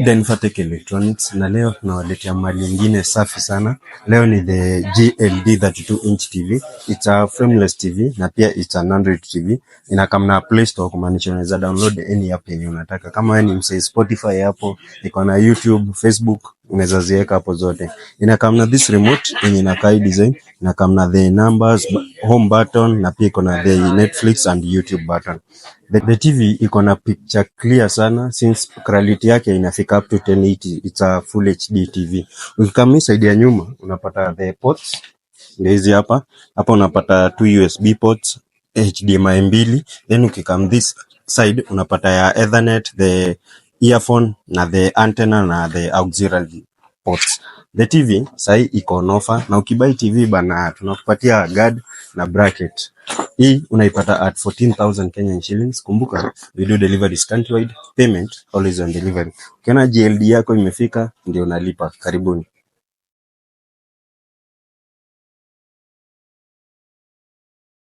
Then Fatec Electronics, na leo tunawaletea mali nyingine safi sana. Leo ni the GLD 32 inch TV. It's a frameless TV na pia it's an Android TV. Inakam na Play Store, kumaanisha unaweza download any app yenye unataka. Kama wewe ni msee Spotify hapo, iko na YouTube, Facebook, unaweza ziweka hapo zote. Inakam na this remote yenye inakaa design, inakam na the numbers, home button, na pia iko na the Netflix and YouTube button. The TV iko na picture clear sana since quality yake inafika up to 1080. It's a full HD TV. Ukikama side ya nyuma unapata the ports. Ndio hizi hapa. Hapa unapata 2 USB ports, HDMI 2. Then ukikam this side unapata ya Ethernet, the earphone na the antenna na the auxiliary ports. The TV sahi iko on offer, na ukibuy TV bana tunakupatia guard na bracket. Hii unaipata at 14,000 Kenyan shillings. Kumbuka video delivery countrywide, payment always on delivery. Ukiona GLD yako imefika ndio unalipa. Karibuni.